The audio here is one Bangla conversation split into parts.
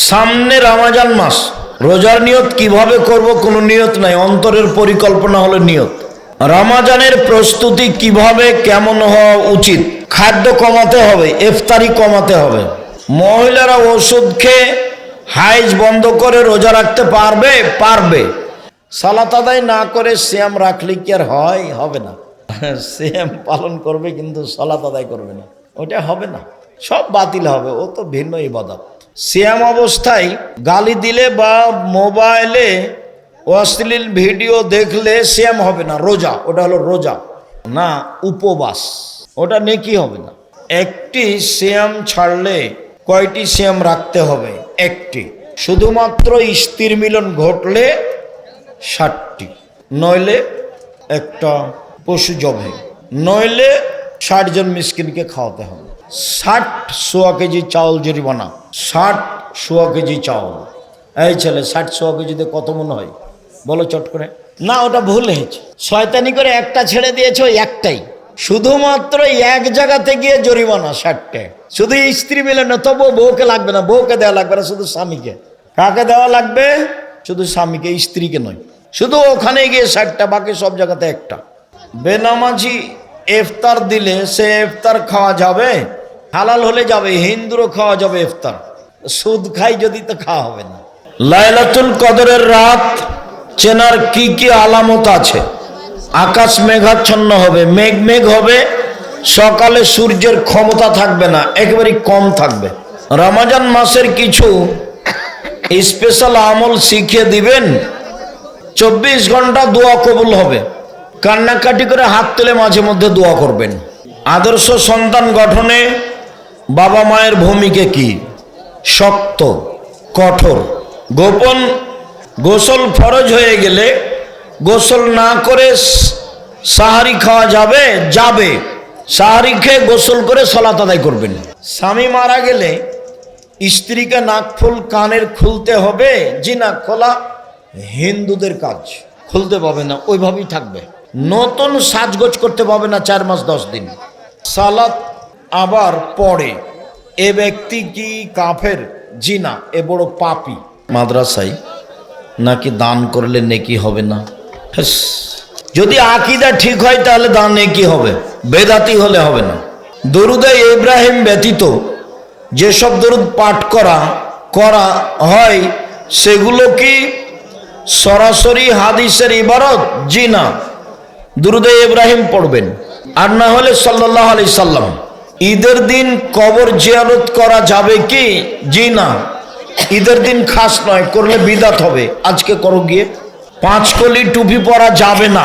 সামনে রমজান মাস, রোজার নিয়ত কিভাবে করব কোনো নিয়ত নাই, অন্তরের পরিকল্পনা হলো নিয়ত। রমজানের প্রস্তুতি কিভাবে কেমন হওয়া উচিত? খাদ্য কমাতে হবে, ইফতারি কমাতে হবে। মহিলারা ওষুধ খেয়ে হাইজ বন্ধ করে রোজা রাখতে পারবে? পারবে। সালাত আদায় না করে সিয়াম রাখলে কি আর হয়? হবে না। সিয়াম পালন করবে কিন্তু সালাত আদায় করবে না, ওটা হবে না, সব বাতিল হবে। ও তো ভিন্ন ইবাদত। সিয়াম অবস্থায় গালি দিলে বা মোবাইলে অশ্লীল ভিডিও দেখলে সিয়াম হবে না, রোজা। ওটা হলো রোজা না উপবাস, ওটা নেকি হবে না। একটি সিয়াম ছাড়লে কয়টি সিয়াম রাখতে হবে? একটি। শুধুমাত্র স্ত্রীর মিলন ঘটলে 60টি, নইলে একটা পশু জবে, নইলে 60 জন মিসকিনকে খাওয়াতে হবে। 60 কেজি চাউল জরিমানা, 60 কেজি চাউল। এই ছেলে 60 কেজিতে কত মনে হয় বলো চট করে? না, ওটা ভুল হয়েছে, শয়তানি করে একটা ছেড়ে দিয়েছ, একটাই। শুধুমাত্র এক জায়গাতে গিয়ে জরিমানা 60টা। শুধু স্ত্রী মিলে না, তবু বউকে লাগবে না, বউকে দেওয়া লাগবে না, শুধু স্বামীকে। কাকে দেওয়া লাগবে? শুধু স্বামীকে, স্ত্রীকে নয়। শুধু ওখানে গিয়ে 60টা, বাকি সব জায়গাতে একটা। বেনামাজি ইফতার দিলে সে ইফতার খাওয়া যাবে? হালাল হলে যাবে, হিন্দুরও খাওয়া যাবে ইফতার। সুদ খাই যদি তো খাওয়া হবে না। লাইলাতুল কদরের রাত চেনার কি কি আলামত আছে? আকাশ মেঘাচ্ছন্ন হবে, মেঘ মেঘ হবে, সকালে সূর্যের ক্ষমতা থাকবে না, একেবারে কম থাকবে। রমজান মাসের কিছু স্পেশাল আমল শিখিয়ে দিবেন। 24 ঘন্টা দোয়া কবুল হবে। কান্নাকাটি করে হাত তুলে মাঝে মধ্যে দোয়া করবেন। আদর্শ সন্তান গঠনে বাবা মায়ের ভূমিকা কি? শক্ত, কঠোর। গোপন গোসল ফরজ হয়ে গেলে গোসল না করে সাহারি খাওয়া যাবে? যাবে। সাহারি খেয়ে গোসল করে সালাত আদায় করবেন। স্বামী মারা গেলে স্ত্রীকে নাকফুল কানের খুলতে হবে? জি না, খোলা হিন্দুদের কাজ, খুলতে পাবে না, ওইভাবেই থাকবে। নতুন সাজগোজ করতে পাবে না 4 মাস 10 দিন। সালাত আবার পড়ে, এ ব্যক্তি কি কাফের? জি না, এ বড় পাপী। মাদ্রাসায় নাকি দান করলে নেকি হবে না? যদি আকীদা ঠিক হয় তাহলে দান নেকি হবে, বেদাতি হলে হবে না। দরুদে ইব্রাহিম ব্যতীত যেসব দরুদ পাঠ করা হয় সেগুলো কি সরাসরি হাদিসের ইবারত? জি না, দরুদে ইব্রাহিম পড়বেন। আর না হলে সাল্লাল্লাহু আলাইহি সাল্লাম। ঈদের দিন কবর জিয়ারত করা যাবে কি? জি না, ঈদের দিন খাস নয়, করলে বিদাত হবে। আজকে করো গিয়ে। 5 কলি টুপি পরা যাবে না।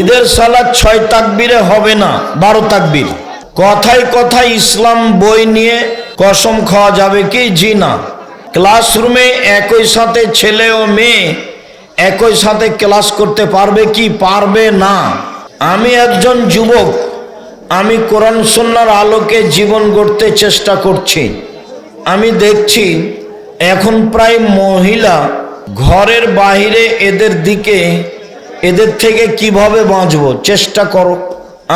ঈদের সালাত 6 তাকবীরে হবে না, 12 তাকবীর। কথায় কথায় ইসলাম বই নিয়ে কসম খাওয়া যাবে কি? জি না। ক্লাসরুমে একই সাথে ছেলে ও মেয়ে একই সাথে ক্লাস করতে পারবে কি? পারবে না। আমি একজন যুবক, আমি কোরআন সুন্নাহর আলোকে জীবন গড়তে চেষ্টা করছি। আমি দেখছি এখন প্রায় মহিলা ঘরের বাইরে, এদের থেকে কিভাবে বাঁচবো? চেষ্টা করো।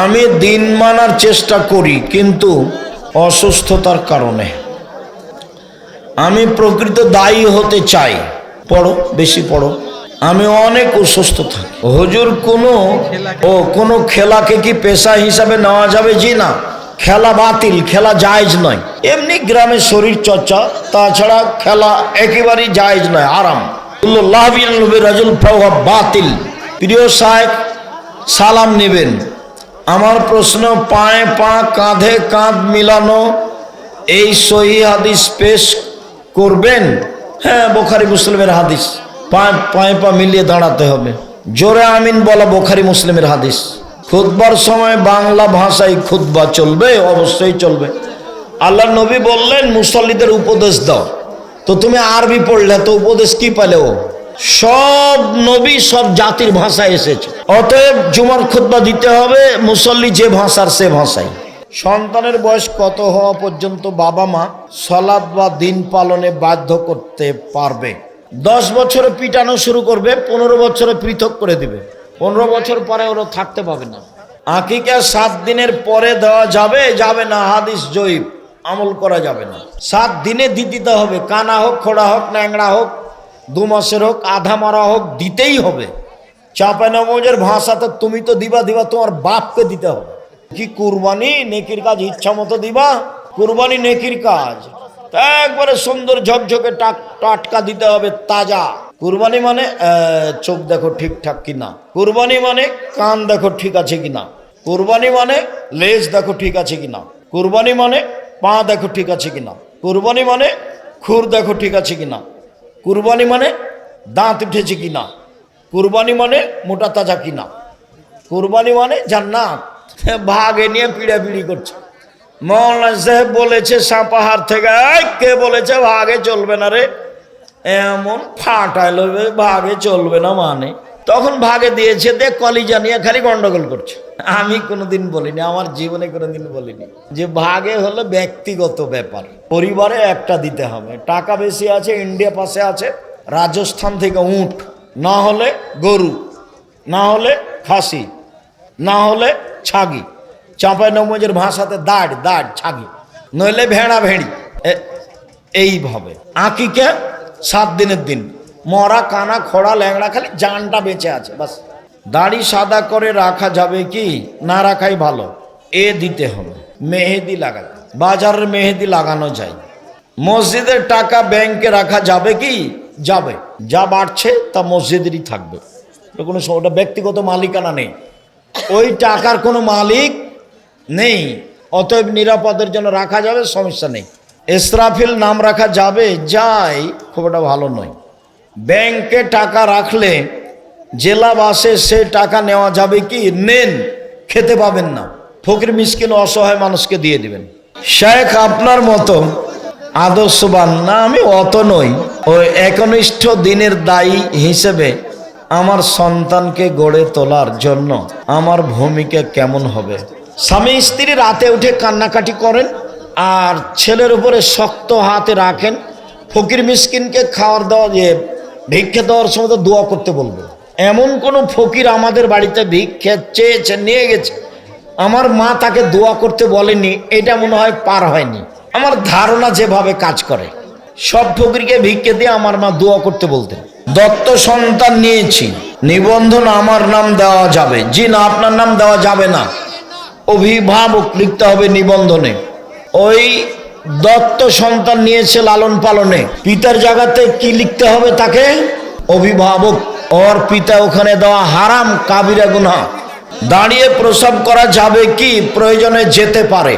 আমি দিন মানার চেষ্টা করি, কিন্তু অসুস্থতার কারণে আমি প্রকৃত দায়ী হতে চাই। পড়ো, বেশি পড়ো। আমি অনেক অসুস্থ থাকি। হুজুর, কোনো খেলাকে কি পেশা হিসাবে নেওয়া যাবে? জি না, খেলা বাতিল, খেলা জায়েজ নয়। এমনি গ্রামে শরীর চর্চা, তাছাড়া খেলা একেবারেই জায়েজ নয়, আরাম। বাতিল। প্রিয় সাহেব, সালাম নেবেন। আমার প্রশ্ন, পায়ে পা কাঁধে কাঁধ মিলানো এই সহিহ হাদিস পেশ করবেন? হ্যাঁ, বুখারী মুসলিমের হাদিস। পায়ে পা মিলিয়ে দাঁড়াতে হবে। জোরে আমিন বলা বুখারী মুসলিমের হাদিস। খুতবার সময় বাংলা ভাষায় খুতবা চলবে? অবশ্যই চলবে। আল্লাহ নবী বললেন মুসল্লিদের উপদেশ দাও, তো তুমি আরবি পড়লে তো উপদেশ কি পেলে? সব নবী সব জাতির ভাষায় এসেছে, অতএব জুমার খুতবা দিতে হবে মুসল্লি যে ভাষার সে ভাষায়। সন্তানের বয়স কত হওয়া পর্যন্ত বাবা মা সালাত বা দিন পালনে বাধ্য করতে পারবে? 10 বছরে পিটানো শুরু করবে, 15 বছরে পৃথক করে দিবে। 15 বছর পরে ওরা থাকতে পাবে না। আকিকা 7 দিনের পরে দেওয়া যাবে? যাবে না, হাদিস জয়ীফ। আমল করা যাবে না। 7 দিনে দিতে হবে, কানা হোক, খোড়া হোক, ন্যাংরা হোক, 2 মাসের হোক, আধা মারা হোক, দিতেই হবে। চাঁপাইনবাবগঞ্জের ভাষাতে তুমি তো দিবা, তোমার বাপকে দিতে হবে। কি কুরবানি নেকির কাজ, ইচ্ছা মতো দিবা, কুরবানি নেকির কাজ। একবারে সুন্দর ঝকঝকে টাটকা দিতে হবে, তাজা। কুরবানি মানে চোখ দেখো ঠিকঠাক কিনা, কুরবানি মানে কান দেখো ঠিক আছে কিনা, কুরবানি মানে লেজ দেখো ঠিক আছে কিনা, কুরবানি মানে পা দেখো ঠিক আছে কিনা, কুরবানি মানে খুর দেখো ঠিক আছে কিনা, কুরবানি মানে দাঁত উঠেছে কিনা, কুরবানি মানে মোটা তাজা কিনা, কুরবানি মানে জান্নাত। ভাগে নিয়ে পিড়াপিড়ি করছে। মৌলানা সাহেব বলেছে সাপাহার থেকে, কে বলেছে ভাগে চলবে না রে, এমন ফাটাইল ভাগে চলবে না মানে। তখন ভাগে দিয়েছে, দেখ কলিজা নিয়ে খালি গন্ডগোল করছে। আমি কোনোদিন বলিনি, আমার জীবনে কোনোদিন বলিনি যে ভাগে হলো ব্যক্তিগত ব্যাপার, পরিবারে একটা দিতে হবে। টাকা বেশি আছে, ইন্ডিয়া পাশে আছে, রাজস্থান থেকে উট, না হলে গরু, না হলে খাসি, না হলে ছাগি। চাঁপাইনবাবগঞ্জের ভাষাতে দাঁড় ছাগি, নইলে ভেড়া ভেড়ি। এইভাবে আকিকা 7 দিনের দিন, মরা কানা খোড়া ল্যাংড়া, খালি জানটা বেঁচে আছে বাস। দাড়ি সাদা করে রাখা যাবে কি না রাখাই ভালো, দিতে হবে। মেহেদি লাগাতে, বাজারের মেহেদি লাগানো যায়। মসজিদের টাকা ব্যাংকে রাখা যাবে কি? যাবে। যা বাড়ছে তা মসজিদেরই থাকবে, কোনো ওটা ব্যক্তিগত মালিকানা নেই, ওই টাকার কোনো মালিক নেই, অতএব নিরাপদের জন্য রাখা যাবে, সমস্যা নেই। ইসরাফিল নাম রাখা যাবে, যাই, খুব একটা ভালো নয়। ব্যাংকে টাকা রাখলে জেলা বাসে সে টাকা নেওয়া যাবে কি? নেন, খেতে পাবেন না, ফকির মিসকিন অসহায় মানুষকে দিয়ে দিবেন। শেখ আপনার মতো আদর্শবান না, আমি অত নই। ওই একনিষ্ঠ দিনের দায়ী হিসেবে আমার সন্তানকে গড়ে তোলার জন্য আমার ভূমিকা কেমন হবে? স্বামী স্ত্রী রাতে উঠে কান্নাকাটি করেন আর ছেলের উপরে শক্ত হাতে রাখেন। ফকির মিসকিনকে খাওয়ার দেওয়া, ভিক্ষা দেওয়ার সময় তো দোয়া করতে বলবো। এমন কোনো ফকির আমাদের বাড়িতে ভিক্ষা চেয়েছে, নিয়ে গেছে, আমার মা তাকে দোয়া করতে বলেনি, এটা মনে হয় পার হয়নি। আমার ধারণা যেভাবে কাজ করে, সব ফকিরকে ভিক্ষা দিয়ে আমার মা দোয়া করতে বলতেন। দত্ত সন্তান নিয়েছি, নিবন্ধন আমার নাম দেওয়া যাবে? জি না, আপনার নাম দেওয়া যাবে না, অভিভাবক লিখতে হবে নিবন্ধনে। ওই দত্ত সন্তান নিয়েছে লালন পালনে, পিতার জায়গাতে কি লিখতে হবে তাকে? অভিভাবক। ওর পিতা ওখানে দেওয়া হারাম, কাবিরা গুনাহ। দাঁড়িয়ে প্রসব করা যাবে কি? প্রয়োজনে যেতে পারে,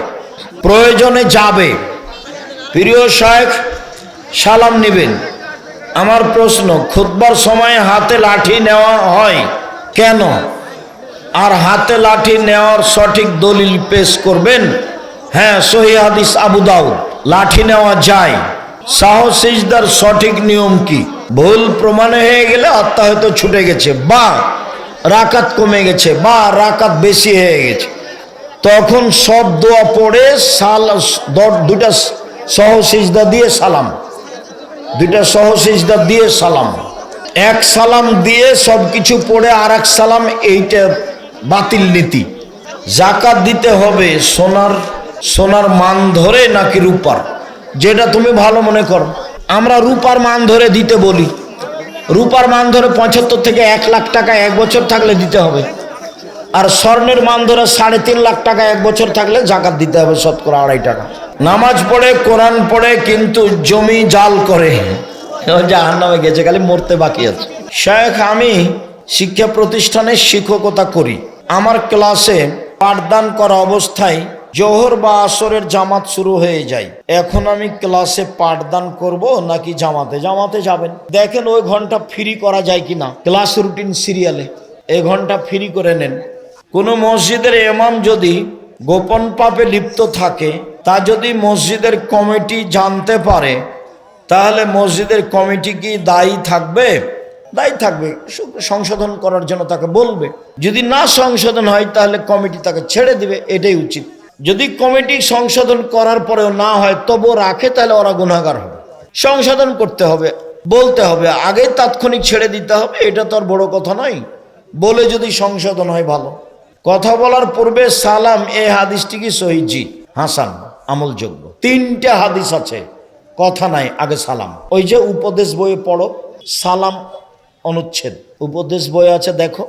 প্রয়োজনে যাবে। প্রিয় শায়েখ, সালাম নিবেন। আমার প্রশ্ন, খুতবার সময় হাতে লাঠি নেওয়া হয় কেন? আর হাতে লাঠি নেওয়ার সঠিক দলিল পেশ করবেন? হ্যাঁ, সহিহ হাদিস আবু দাউদ, লাঠি নেওয়া যায়। সাহস সিজদার সঠিক নিয়ম কি? ভুল প্রমাণ হয়ে গেলে আত্মা হয়তো ছুটে গেছে, বা রাকাত কমে গেছে, বা রাকাত বেশি হয়ে গেছে, তখন সব দোয়া পড়ে দুটা সহসিজদা দিয়ে সালাম, দুইটা সহসিজদা দিয়ে সালাম, এক সালাম দিয়ে সব কিছু পড়ে আর এক সালাম, এইটা বাতিল নীতি। জাকাত দিতে হবে সোনার মান ধরে নাকি রূপার? যেটা তুমি ভালো মনে করো। আমরা রূপার মান ধরে দিতে বলি। রূপার মান ধরে 75 থেকে 1 লাখ টাকা 1 বছর থাকলে দিতে হবে। আর স্বর্ণের মান ধরে 3.5 লাখ টাকা 1 বছর থাকলে জাকাত দিতে হবে শতকরা 2.5 টাকা। নামাজ পড়ে, কোরআন পড়ে, কিন্তু জমি জাল করে, জাহান্নামে গেছে, খালি মরতে বাকি আছে। শেখ, আমি শিক্ষা প্রতিষ্ঠানে শিক্ষকতা করি। আমার ক্লাসে পাঠদান করা অবস্থায় জোহর বা আসরের জামাত শুরু হয়ে যায়। এখন আমি ক্লাসে পাঠদান করব নাকি জামাতে? জামাতে যাবেন। দেখেন ওই ঘন্টা ফ্রি করা যায় কিনা, ক্লাস রুটিন সিরিয়ালে এই ঘন্টা ফ্রি করে নেন। কোনো মসজিদের ইমাম যদি গোপন পাপে লিপ্ত থাকে, তা যদি মসজিদের কমিটি জানতে পারে, তাহলে মসজিদের কমিটি কি দায়ী থাকবে? দায়ী থাকবে, সংশোধন করার জন্য তাকে বলবে। যদি না সংশোধন হয় তাহলে কমিটি তাকে ছেড়ে দিবে, এটাই উচিত। যদি কমিটি সংশোধন করার পরেও না হয় তবুও রাখে, তাহলে ওরা গুনাহগার হবে। সংশোধন করতে হবে, বলতে হবে, আগে তাৎক্ষণিক ছেড়ে দিতে হবে, এটা তো আর বড় কথা নয়। বলে যদি সংশোধন হয় ভালো। কথা বলার পূর্বে সালাম, এই হাদিসটি কি সহিহ? জি, হাসান। আমলযোগ্য। 3টে হাদিস আছে, কথা নাই, আগে সালাম। ওই যে উপদেশ বইয়ে পড়ো, সালাম অনুচ্ছেদ উপদেশ বই আছে, দেখো।